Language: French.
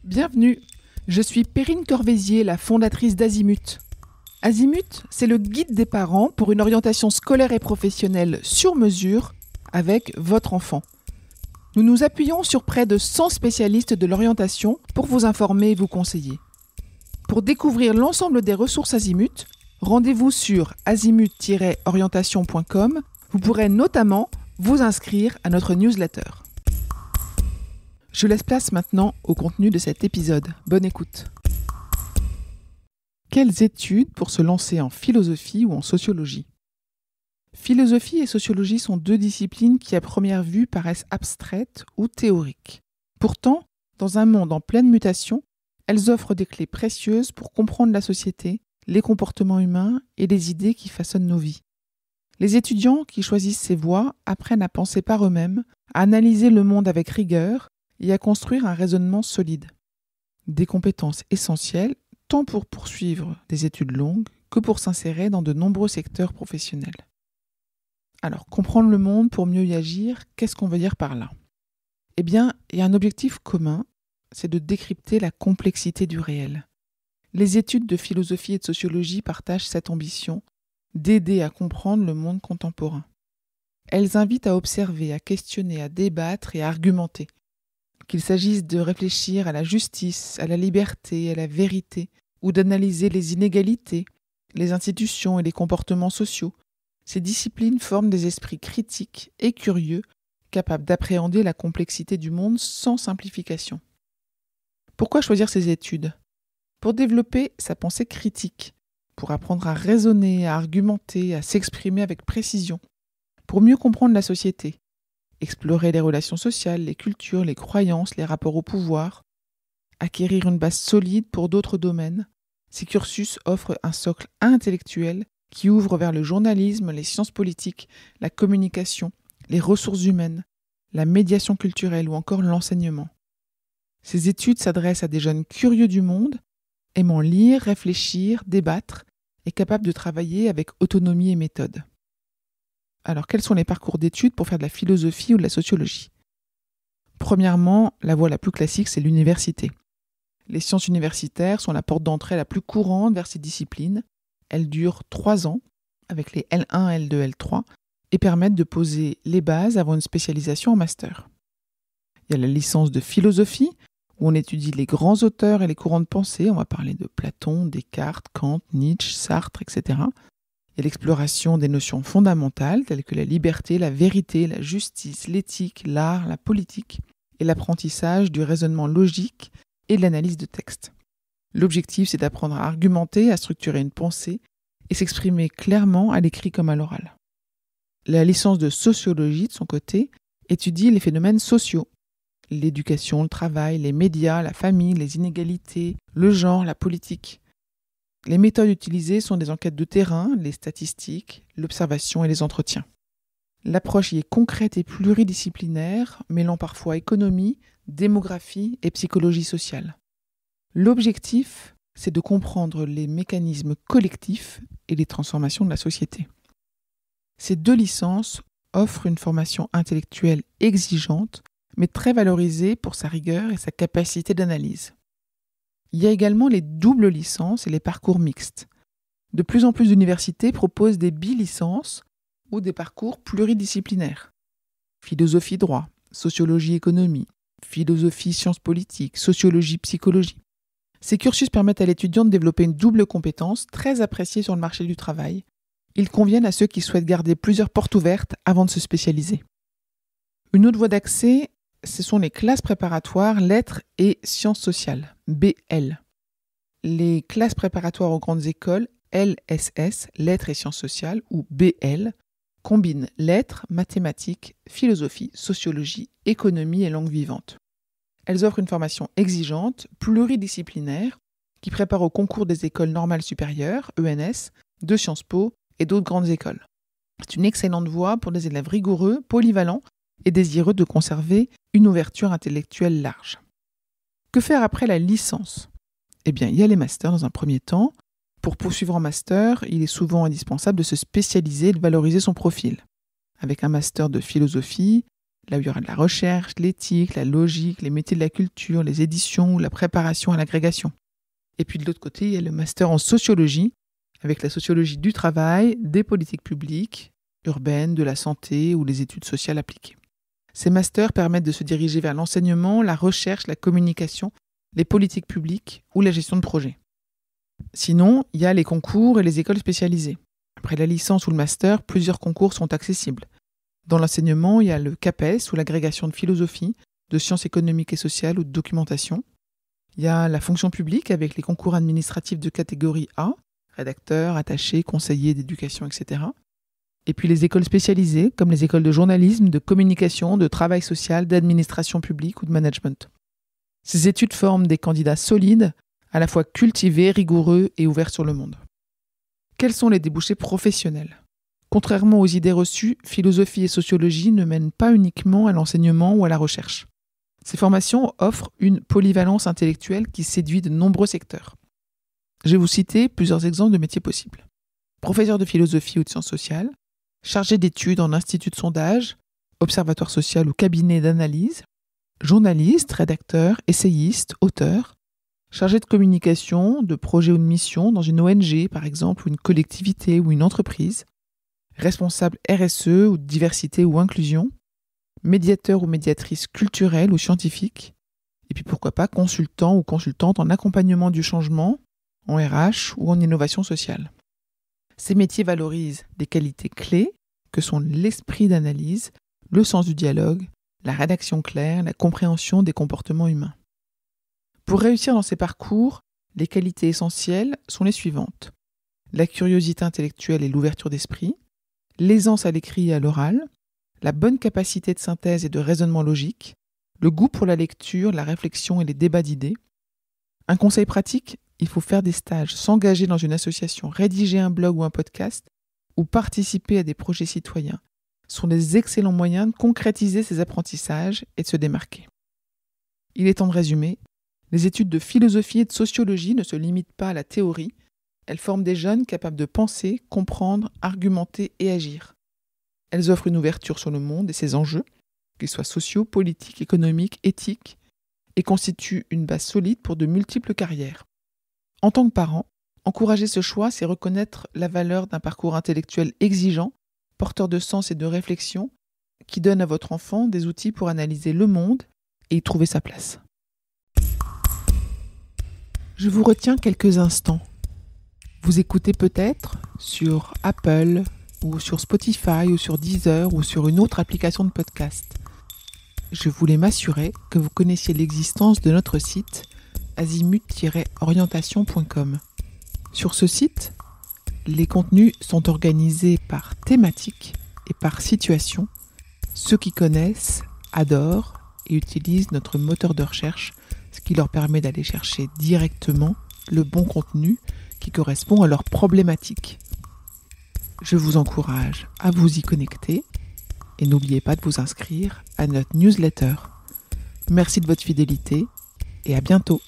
Bienvenue, je suis Perrine Corvézier, la fondatrice d'Azimut. Azimut, c'est le guide des parents pour une orientation scolaire et professionnelle sur mesure avec votre enfant. Nous nous appuyons sur près de 100 spécialistes de l'orientation pour vous informer et vous conseiller. Pour découvrir l'ensemble des ressources Azimut, rendez-vous sur azimut-orientation.com. Vous pourrez notamment vous inscrire à notre newsletter. Je laisse place maintenant au contenu de cet épisode. Bonne écoute. Quelles études pour se lancer en philosophie ou en sociologie ? Philosophie et sociologie sont deux disciplines qui à première vue paraissent abstraites ou théoriques. Pourtant, dans un monde en pleine mutation, elles offrent des clés précieuses pour comprendre la société, les comportements humains et les idées qui façonnent nos vies. Les étudiants qui choisissent ces voies apprennent à penser par eux-mêmes, à analyser le monde avec rigueur et à construire un raisonnement solide. Des compétences essentielles tant pour poursuivre des études longues que pour s'insérer dans de nombreux secteurs professionnels. Alors, comprendre le monde pour mieux y agir, qu'est-ce qu'on veut dire par là ? Eh bien, il y a un objectif commun, c'est de décrypter la complexité du réel. Les études de philosophie et de sociologie partagent cette ambition d'aider à comprendre le monde contemporain. Elles invitent à observer, à questionner, à débattre et à argumenter. Qu'il s'agisse de réfléchir à la justice, à la liberté, à la vérité, ou d'analyser les inégalités, les institutions et les comportements sociaux, ces disciplines forment des esprits critiques et curieux, capables d'appréhender la complexité du monde sans simplification. Pourquoi choisir ces études ? Pour développer sa pensée critique, pour apprendre à raisonner, à argumenter, à s'exprimer avec précision, pour mieux comprendre la société, explorer les relations sociales, les cultures, les croyances, les rapports au pouvoir, acquérir une base solide pour d'autres domaines. Ces cursus offrent un socle intellectuel qui ouvre vers le journalisme, les sciences politiques, la communication, les ressources humaines, la médiation culturelle ou encore l'enseignement. Ces études s'adressent à des jeunes curieux du monde, aimant lire, réfléchir, débattre et capables de travailler avec autonomie et méthode. Alors, quels sont les parcours d'études pour faire de la philosophie ou de la sociologie ? Premièrement, la voie la plus classique, c'est l'université. Les sciences universitaires sont la porte d'entrée la plus courante vers ces disciplines. Elles durent 3 ans, avec les L1, L2, L3, et permettent de poser les bases avant une spécialisation en master. Il y a la licence de philosophie, où on étudie les grands auteurs et les courants de pensée. On va parler de Platon, Descartes, Kant, Nietzsche, Sartre, etc. Il y a l'exploration des notions fondamentales telles que la liberté, la vérité, la justice, l'éthique, l'art, la politique et l'apprentissage du raisonnement logique et de l'analyse de texte. L'objectif, c'est d'apprendre à argumenter, à structurer une pensée et s'exprimer clairement à l'écrit comme à l'oral. La licence de sociologie, de son côté, étudie les phénomènes sociaux. L'éducation, le travail, les médias, la famille, les inégalités, le genre, la politique. Les méthodes utilisées sont des enquêtes de terrain, les statistiques, l'observation et les entretiens. L'approche y est concrète et pluridisciplinaire, mêlant parfois économie, démographie et psychologie sociale. L'objectif, c'est de comprendre les mécanismes collectifs et les transformations de la société. Ces 2 licences offrent une formation intellectuelle exigeante, mais très valorisée pour sa rigueur et sa capacité d'analyse. Il y a également les doubles licences et les parcours mixtes. De plus en plus d'universités proposent des bilicences ou des parcours pluridisciplinaires. Philosophie droit, sociologie économie, philosophie sciences politiques, sociologie psychologie. Ces cursus permettent à l'étudiant de développer une double compétence très appréciée sur le marché du travail. Ils conviennent à ceux qui souhaitent garder plusieurs portes ouvertes avant de se spécialiser. Une autre voie d'accès, ce sont les classes préparatoires lettres et sciences sociales, BL. Les classes préparatoires aux grandes écoles, LSS, lettres et sciences sociales, ou BL, combinent lettres, mathématiques, philosophie, sociologie, économie et langue vivante. Elles offrent une formation exigeante, pluridisciplinaire, qui prépare au concours des écoles normales supérieures, ENS, de Sciences Po et d'autres grandes écoles. C'est une excellente voie pour des élèves rigoureux, polyvalents et désireux de conserver une ouverture intellectuelle large. Que faire après la licence ? Eh bien, il y a les masters dans un premier temps. Pour poursuivre en master, il est souvent indispensable de se spécialiser et de valoriser son profil. Avec un master de philosophie, Là où il y aura de la recherche, l'éthique, la logique, les métiers de la culture, les éditions ou la préparation à l'agrégation. Et puis de l'autre côté, il y a le master en sociologie, avec la sociologie du travail, des politiques publiques, urbaines, de la santé ou les études sociales appliquées. Ces masters permettent de se diriger vers l'enseignement, la recherche, la communication, les politiques publiques ou la gestion de projets. Sinon, il y a les concours et les écoles spécialisées. Après la licence ou le master, plusieurs concours sont accessibles. Dans l'enseignement, il y a le CAPES ou l'agrégation de philosophie, de sciences économiques et sociales ou de documentation. Il y a la fonction publique avec les concours administratifs de catégorie A, rédacteur, attaché, conseiller d'éducation, etc. Et puis les écoles spécialisées, comme les écoles de journalisme, de communication, de travail social, d'administration publique ou de management. Ces études forment des candidats solides, à la fois cultivés, rigoureux et ouverts sur le monde. Quels sont les débouchés professionnels ? Contrairement aux idées reçues, philosophie et sociologie ne mènent pas uniquement à l'enseignement ou à la recherche. Ces formations offrent une polyvalence intellectuelle qui séduit de nombreux secteurs. Je vais vous citer plusieurs exemples de métiers possibles. Professeur de philosophie ou de sciences sociales, chargé d'études en institut de sondage, observatoire social ou cabinet d'analyse, journaliste, rédacteur, essayiste, auteur, chargé de communication, de projet ou de mission dans une ONG par exemple, ou une collectivité ou une entreprise, responsable RSE ou de diversité ou inclusion, médiateur ou médiatrice culturelle ou scientifique, et puis pourquoi pas consultant ou consultante en accompagnement du changement, en RH ou en innovation sociale. Ces métiers valorisent des qualités clés que sont l'esprit d'analyse, le sens du dialogue, la rédaction claire, la compréhension des comportements humains. Pour réussir dans ces parcours, les qualités essentielles sont les suivantes. La curiosité intellectuelle et l'ouverture d'esprit, l'aisance à l'écrit et à l'oral, la bonne capacité de synthèse et de raisonnement logique, le goût pour la lecture, la réflexion et les débats d'idées. Un conseil pratique, il faut faire des stages, s'engager dans une association, rédiger un blog ou un podcast ou participer à des projets citoyens. Ce sont des excellents moyens de concrétiser ces apprentissages et de se démarquer. Il est temps de résumer. Les études de philosophie et de sociologie ne se limitent pas à la théorie. Elles forment des jeunes capables de penser, comprendre, argumenter et agir. Elles offrent une ouverture sur le monde et ses enjeux, qu'ils soient sociaux, politiques, économiques, éthiques, et constituent une base solide pour de multiples carrières. En tant que parent, encourager ce choix, c'est reconnaître la valeur d'un parcours intellectuel exigeant, porteur de sens et de réflexion, qui donne à votre enfant des outils pour analyser le monde et y trouver sa place. Je vous retiens quelques instants. Vous écoutez peut-être sur Apple ou sur Spotify ou sur Deezer ou sur une autre application de podcast. Je voulais m'assurer que vous connaissiez l'existence de notre site azimut-orientation.com. Sur ce site, les contenus sont organisés par thématique et par situation. Ceux qui connaissent, adorent et utilisent notre moteur de recherche, ce qui leur permet d'aller chercher directement le bon contenu qui correspond à leurs problématiques. Je vous encourage à vous y connecter et n'oubliez pas de vous inscrire à notre newsletter. Merci de votre fidélité et à bientôt.